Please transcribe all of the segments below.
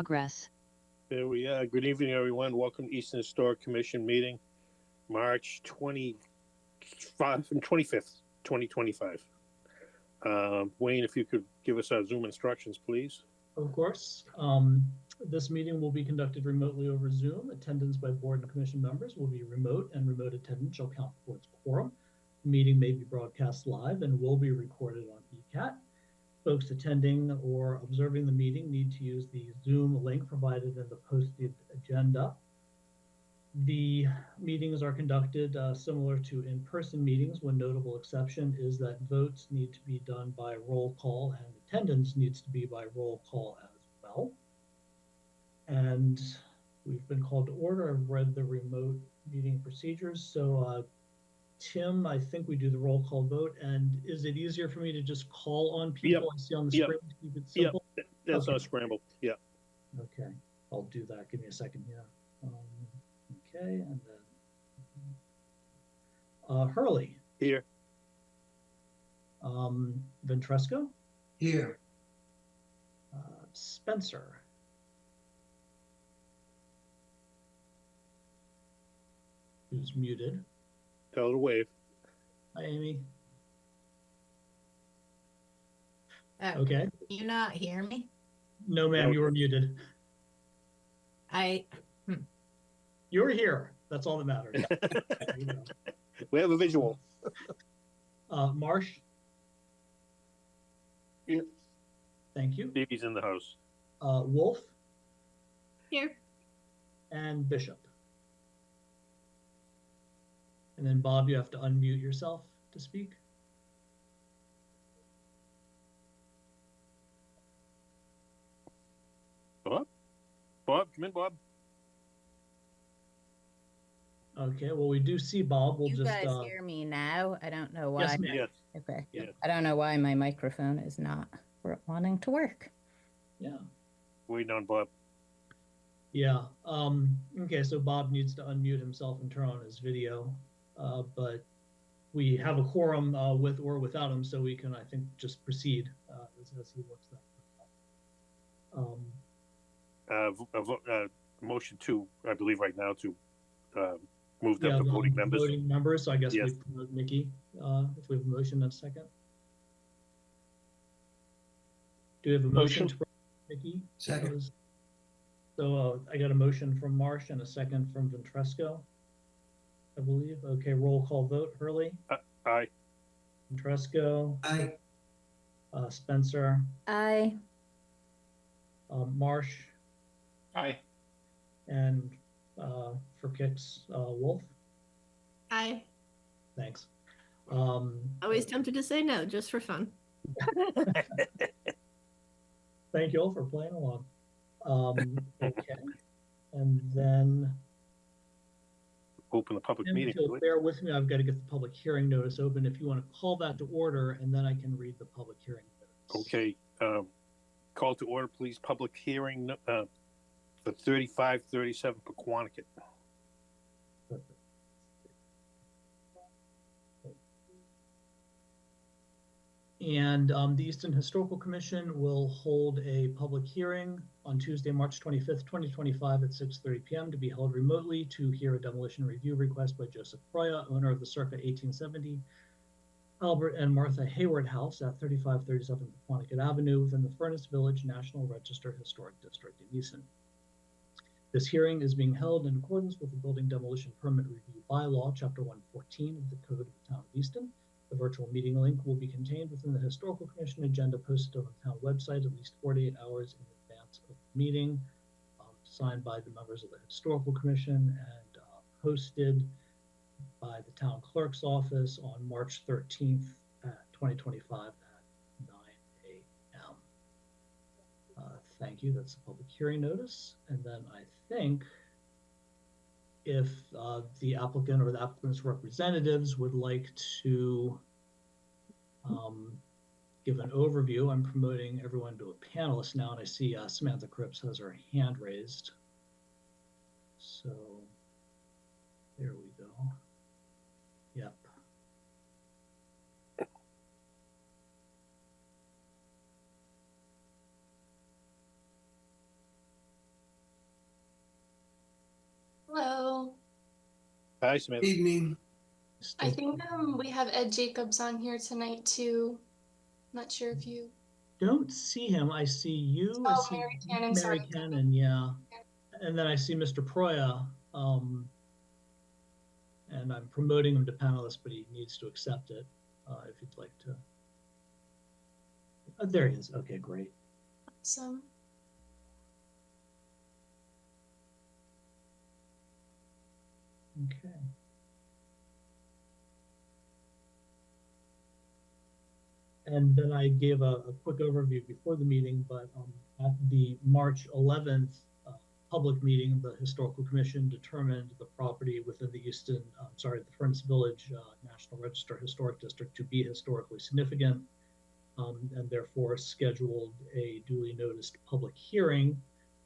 Progress. There we are. Good evening, everyone. Welcome to Easton Historic Commission meeting, March 25th, 2025. Wayne, if you could give us our Zoom instructions, please. Of course. This meeting will be conducted remotely over Zoom. Attendance by board and commission members will be remote, and remote attendance shall count towards quorum. The meeting may be broadcast live and will be recorded on ECAT. Folks attending or observing the meeting need to use the Zoom link provided in the posted agenda. The meetings are conducted similar to in-person meetings. One notable exception is that votes need to be done by roll call and attendance needs to be by roll call as well. And we've been called to order. I've read the remote meeting procedures. So Tim, I think we do the roll call vote. And is it easier for me to just call on people I see on the screen to keep it simple? Yep, that's not scrambled. Yeah. Okay, I'll do that. Give me a second here. Okay, and then Hurley. Here. Ventresco. Here. Spencer. Who's muted. Tell her to wave. Hi, Amy. Okay. Can you not hear me? No, ma'am, you were muted. You're here. That's all that matters. We have a visual. Marsh. Here. Thank you. Stevie's in the house. Wolf. Here. And Bishop. And then Bob, you have to unmute yourself to speak. Bob? Bob, come in, Bob. Okay, well, we do see Bob. We'll you guys hear me now? I don't know why. Yes, ma'am. Yes. Okay. Yeah. I don't know why my microphone is not wanting to work. Yeah. Waiting on Bob. Yeah. Okay, so Bob needs to unmute himself and turn on his video. But we have a quorum with or without him, so we can, I think, just proceed as he looks that. Motion to, I believe right now, to move them to voting members. Voting members, so I guess Yes. we promote Nikki, if we have a motion in a second. Do we have a motion to promote Nikki? Second. So I got a motion from Marsh and a second from Ventresco, I believe. Okay, roll call vote. Hurley? Aye. Ventresco? Aye. Spencer? Aye. Marsh? Aye. And for kicks, Wolf? Aye. Thanks. Always tempted to say no, just for fun. Thank you all for playing along. Okay. And then Open the public meeting. if you'll bear with me, I've got to get the public hearing notice open. If you want to call that to order, and then I can read the public hearing notice. Okay. Call to order, please. Public hearing for 3537 Pequannock. Perfect. And the Easton Historical Commission will hold a public hearing on Tuesday, March 25th, 2025 at 6:30 p.m. to be held remotely to hear a demolition review request by Joseph Proya, owner of the circa 1870 Albert and Martha Hayward House at 3537 Pequannock Avenue within the Furnace Village National Register Historic District in Easton. This hearing is being held in accordance with the Building Demolition Permit Review Bylaw, Chapter 114 of the Code of the Town of Easton. The virtual meeting link will be contained within the Historical Commission agenda posted on the town website at least 48 hours in advance of the meeting, signed by the members of the Historical Commission and posted by the town clerk's office on March 13th, 2025 at 9 a.m. Thank you. That's the public hearing notice. And then I think if the applicant or the applicant's representatives would like to give an overview, I'm promoting everyone to a panelist now, and I see Samantha Cripps has her hand raised. So there we go. Yep. Hi, Smith. Evening. I think we have Ed Jacobs on here tonight too. Not sure if you. Don't see him. I see you. I Oh, see Mary Cannon. Mary Sorry. Cannon, yeah. And then I see Mr. Proya. And I'm promoting him to panelist, but he needs to accept it if you'd like to. There he is. Okay, great. Awesome. Okay. And then I gave a quick overview before the meeting, but at the March 11th public meeting, the Historical Commission determined the property within the the Furnace Village National Register Historic District to be historically significant, and therefore scheduled a duly noticed public hearing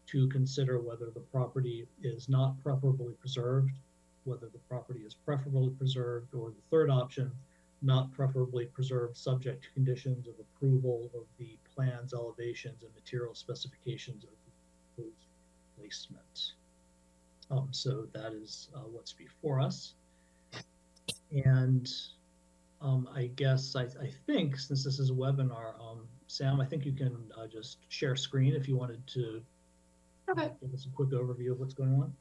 to consider whether the property is not preferably preserved, whether the property is preferably preserved, or the third option, not preferably preserved, subject to conditions of approval of the plans, elevations, and material specifications of the proposed placement. So that is what's before us. And I guess I think since this is a webinar, Sam, I think you can just share screen if you wanted to give us a quick overview of what's going on.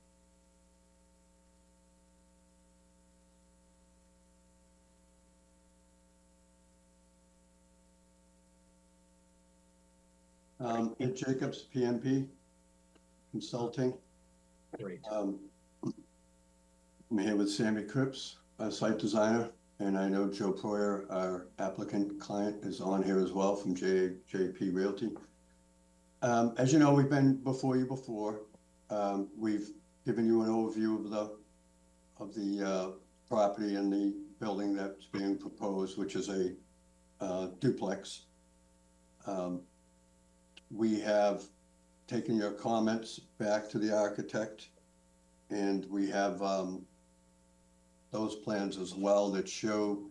Ed Jacobs, PMP Consulting. Great. I'm here with Sammy Cripps, a site designer, and I know Joe Proyer, our applicant client, is on here as well from JP Realty. As you know, we've been before you before. We've given you an overview of the property and the building that's being proposed, which is a duplex. We have taken your comments back to the architect, and we have those plans as well that show,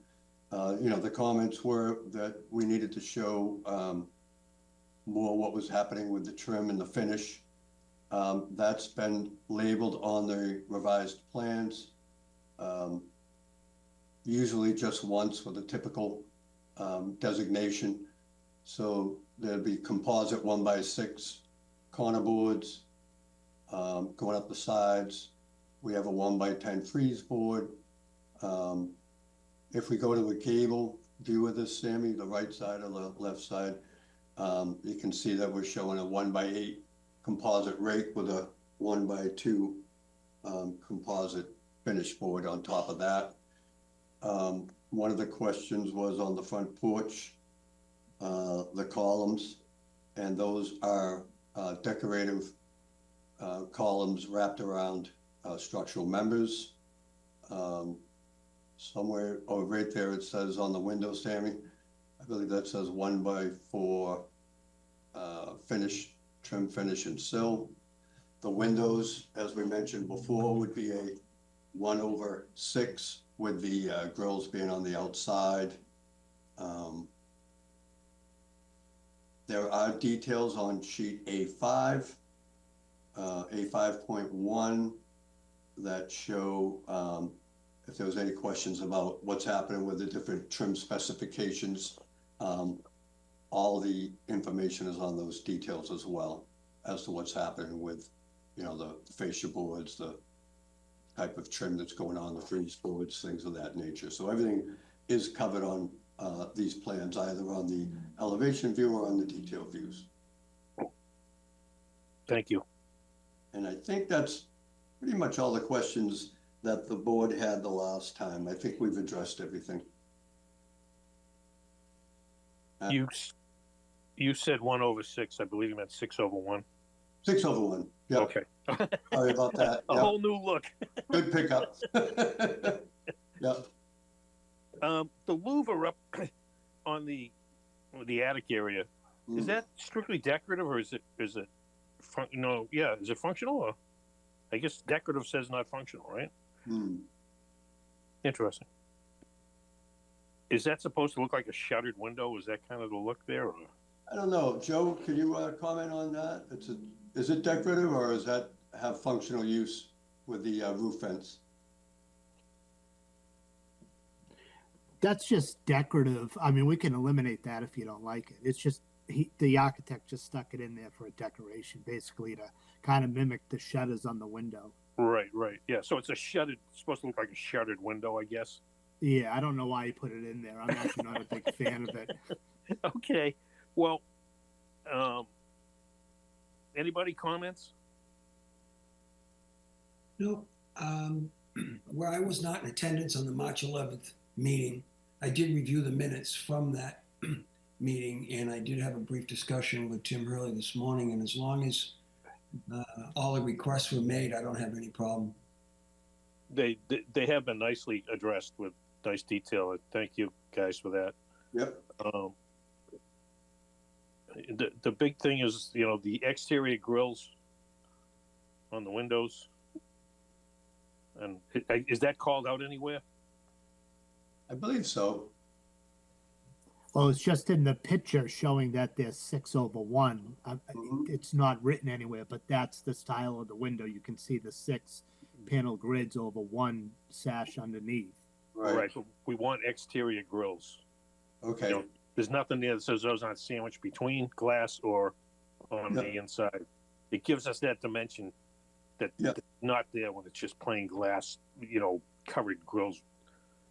the comments were that we needed to show more what was happening with the trim and the finish. That's been labeled on the revised plans, usually just once with a typical designation. So there'd be composite 1x6 corner boards going up the sides. We have a 1x10 frieze board. If we go to a gable view of this, Sammy, the right side or the left side, you can see that we're showing a 1x8 composite rake with a 1x2 composite finish board on top of that. One of the questions was on the front porch, the columns, and those are decorative columns wrapped around structural members. Somewhere, right there, it says on the window, Sammy, I believe that says 1x4 finish, trim, finish, and sill. The windows, as we mentioned before, would be a 1/6 with the grills being on the outside. There are details on sheet A5, A5.1 that show if there was any questions about what's happening with the different trim specifications. All the information is on those details as well as to what's happening with, the fascia boards, the type of trim that's going on, the frieze boards, things of that nature. So everything is covered on these plans, either on the elevation view or on the detail views. Thank you. And I think that's pretty much all the questions that the board had the last time. I think we've addressed everything. You said 1/6. I believe you meant 6/1. 6/1. Yeah. Okay. Sorry about that. A whole new look. Good pickup. Yeah. The louver up on the attic area, is that strictly decorative, or is it is it functional? Or I guess decorative says not functional, right? Interesting. Is that supposed to look like a shuttered window? Is that kind of the look there? Or? I don't know. Joe, can you comment on that? Is it decorative, or does that have functional use with the roof fence? That's just decorative. I mean, we can eliminate that if you don't like it. It's just the architect just stuck it in there for a decoration, basically to kind of mimic the shutters on the window. Right, right. Yeah, so it's supposed to look like a shuttered window, I guess. Yeah, I don't know why he put it in there. I'm actually not a big fan of it. Okay. Well, anybody comments? No, where I was not in attendance on the March 11th meeting, I did review the minutes from that meeting, and I did have a brief discussion with Tim Hurley this morning, and as long as all the requests were made, I don't have any problem. They have been nicely addressed with nice detail. Thank you guys for that. Yep. The big thing is, the exterior grills on the windows. And is that called out anywhere? I believe so. Well, it's just in the picture showing that there's 6/1. It's not written anywhere, but that's the style of the window. You can see the 6 panel grids over 1 sash underneath. Right. But we want exterior grills. Okay. There's nothing there that says those aren't sandwiched between glass or on the inside. It gives us that dimension that's not there when it's just plain glass, covered grills.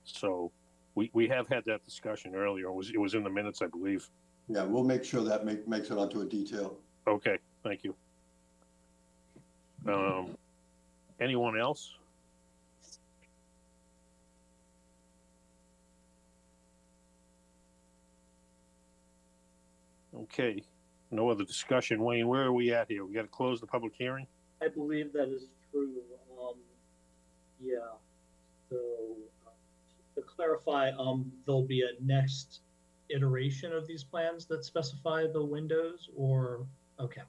So we have had that discussion earlier. It was in the minutes, I believe. Yeah, we'll make sure that makes it onto a detail. Okay, thank you. Anyone else? Okay, no other discussion. Wayne, where are we at here? We got to close the public hearing? I believe that is true. Yeah. So to clarify, there'll be a next iteration of these plans that specify the windows, or okay.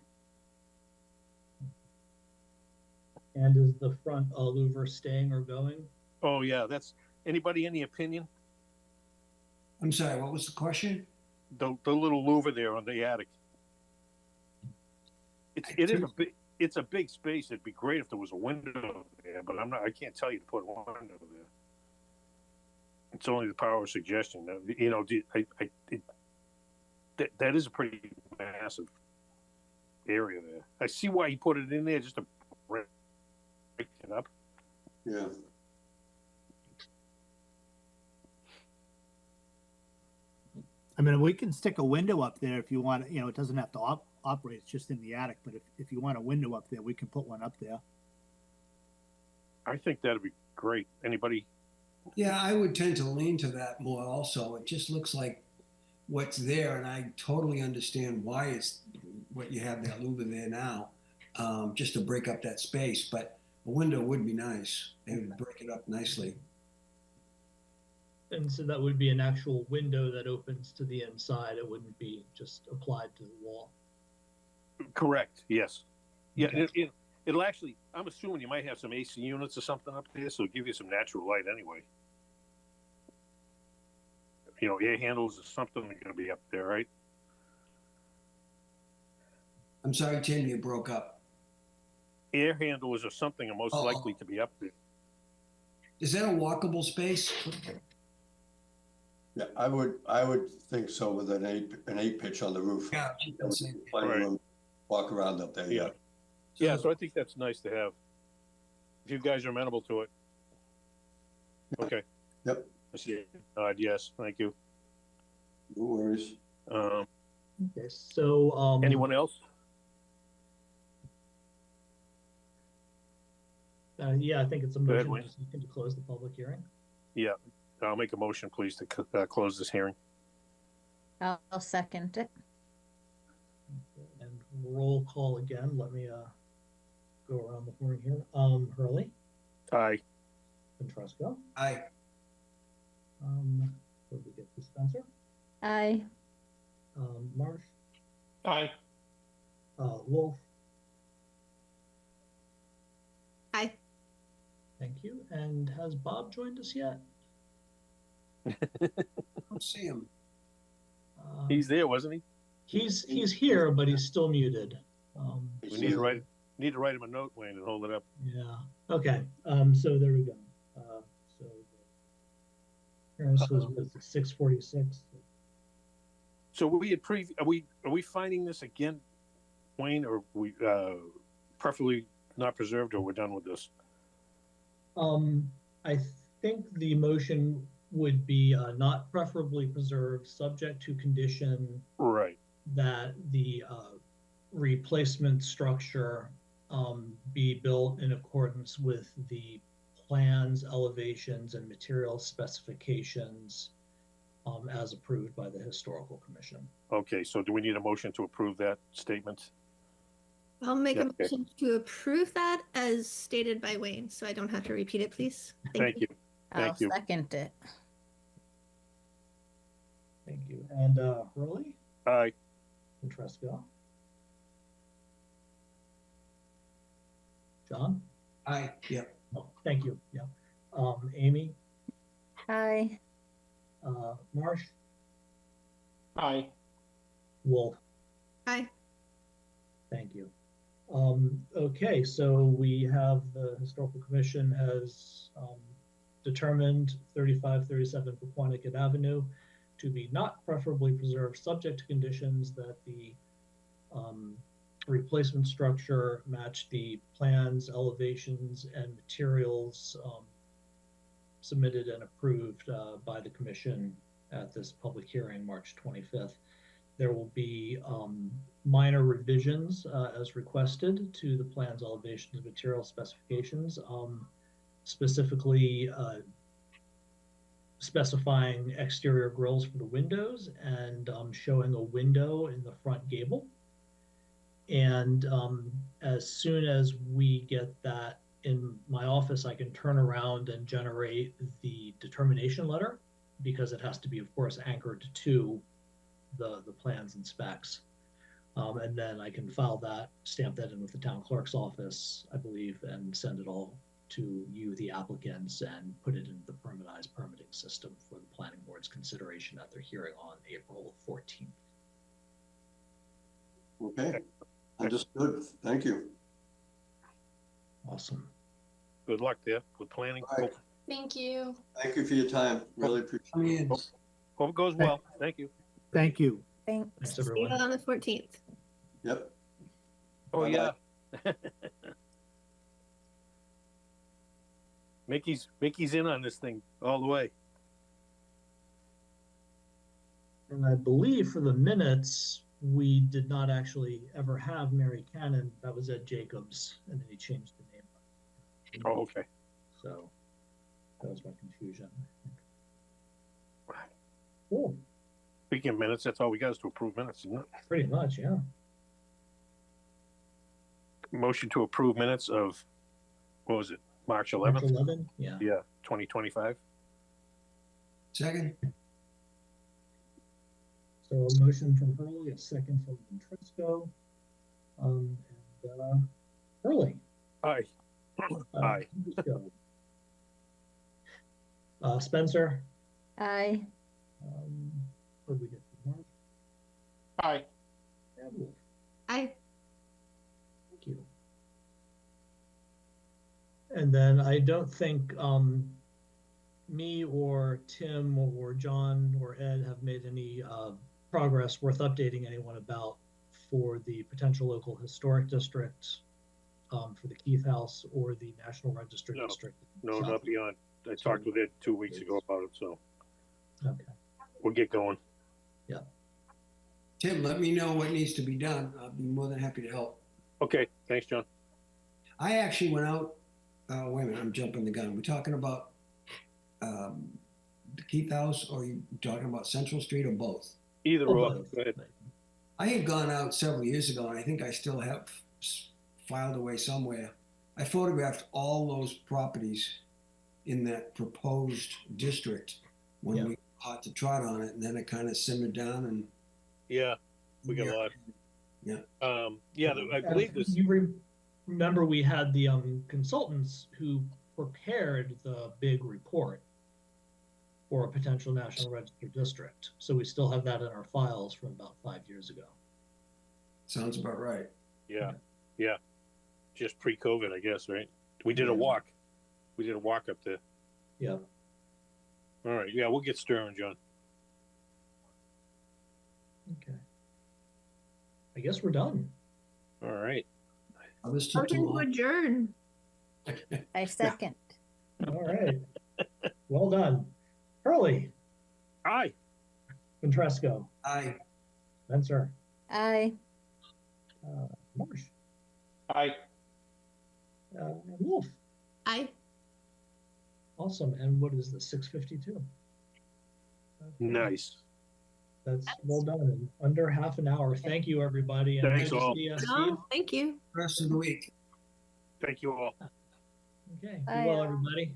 And is the front louver staying or going? Oh yeah, that's anybody any opinion? I'm sorry, what was the question? The little louver there on the attic. It's a big space. It'd be great if there was a window there, but I can't tell you to put one window there. It's only the power of suggestion. That is a pretty massive area there. I see why he put it in there, just to break it up. Yeah. I mean, we can stick a window up there if you want. It doesn't have to operate. It's just in the attic. But if you want a window up there, we can put one up there. I think that'd be great. Anybody? Yeah, I would tend to lean to that more also. It just looks like what's there, and I totally understand why it's what you have that louver there now, just to break up that space. But a window would be nice. It would break it up nicely. And so that would be an actual window that opens to the inside. It wouldn't be just applied to the wall. Correct. Yes. Yeah. Okay. It'll actually, I'm assuming you might have some AC units or something up there, so it'll give you some natural light anyway. Air handles or something are going to be up there, right? I'm sorry, Tim, you broke up. Air handles or something are most likely to be up there. Is that a walkable space? Yeah, I would think so, with an eight pitch on the roof. Yeah, that's it. Plenty of room to walk around up there. Yeah. Yeah, so I think that's nice to have. If you guys are amenable to it. Okay. Yep. I see it. Yes, thank you. No worries. Okay, so Anyone else? Yeah, I think it's a Go ahead, motion Wayne. to close the public hearing. Yeah, I'll make a motion, please, to close this hearing. I'll second it. And roll call again. Let me go around the horn here. Hurley, Aye. Petrusco, Aye. what did we get to Spencer? Aye. Marsh, Aye. Wolf, Aye. thank you. And has Bob joined us yet? I don't see him. He's there, wasn't he? He's here, but he's still muted. We need to write him a note, Wayne, and hold it up. Yeah. Okay. So there we go. So This was 646. So we had are we finding this again, Wayne, or we preferably not preserved, or we're done with this? I think the motion would be not preferably preserved, subject to condition Right. that the replacement structure be built in accordance with the plans, elevations, and material specifications as approved by the Historical Commission. Okay, so do we need a motion to approve that statement? I'll make Yeah, a okay. motion to approve that as stated by Wayne, so I don't have to repeat it, please. Thank you. I'll Thank you. second it. Thank you. And Hurley Aye. and Tresca. John? Aye, yep. Oh, thank you. Yeah. Amy, Aye. Marsh, Aye. Wolf. Aye. Thank you. Okay, so we have the Historical Commission has determined 3537 Paquonicket Avenue to be not preferably preserved, subject to conditions that the replacement structure match the plans, elevations, and materials submitted and approved by the Commission at this public hearing, March 25th. There will be minor revisions as requested to the plans, elevations, and material specifications, specifically specifying exterior grills for the windows and showing a window in the front gable. And as soon as we get that in my office, I can turn around and generate the determination letter, because it has to be, of course, anchored to the plans and specs. And then I can file that, stamp that in with the town clerk's office, I believe, and send it all to you, the applicants, and put it into the permitized permitting system for the planning board's consideration at their hearing on April 14th. Okay, understood. Thank you. Awesome. Good luck there with planning. All right. Thank you. Thank you for your time. Really appreciate Come in. Hope it goes well. Thank you. Thank you. Thanks. Thanks, See you everyone. on the 14th. it. Yep. Oh, Bye-bye. yeah. Mickey's in on this thing all the way. And I believe for the minutes, we did not actually ever have Mary Cannon. That was Ed Jacobs, and then he changed the name. Oh, okay. So that was my confusion. Cool. Speaking of minutes, that's all we got is to approve minutes, isn't it? Pretty much, yeah. Motion to approve minutes of, what was it, March March 11th? 11, yeah. Yeah, 2025. Second? So a motion from Hurley, a second from Trisco. And Hurley. Aye. Aye. Trisco. Spencer. Aye. What did we get? Mark? Aye. And Wolf. Aye. Thank you. And then I don't think me or Tim or John or Ed have made any progress worth updating anyone about for the potential local historic district for the Keith House or the National Register No. District. No, not beyond. I talked with Ed 2 weeks ago about it, so Okay. we'll get going. Tim, let me know what needs to be done. I'll be more than happy to help. Okay, thanks, John. I actually went out, wait a minute, I'm jumping the gun. We're talking about the Keith House, or are you talking about Central Street, or both? Either Oh, or. both. Go ahead. I had gone out several years ago, and I think I still have filed away somewhere. I photographed all those properties in that proposed district when Yeah. we caught the trot on it, and then it kind of simmered down. And Yeah, we got a lot. Yeah. Yeah, I believe this. You remember we had the consultants who prepared the big report for a potential National Register district. So we still have that in our files from about 5 years ago. sounds about right. Yeah, yeah. Just pre-COVID, I guess, right? We did a walk. We did a walk up there. Yeah. All right, yeah, we'll get stirring, John. Okay. I guess we're done. All right. Oh, this took too Motion to long. adjourn. I second. All right. Well done. Hurley, Aye. Ventresco, Aye. Spencer, I Marsh, Aye. Wolf. Aye. Awesome. And what is this, 6:52? Nice. That's well done in under half an hour. Thank you, everybody. And Thanks good to all. see you, Steve. Oh, thank you. Rest of the week. Thank you all. Okay. Be Bye. well, everybody.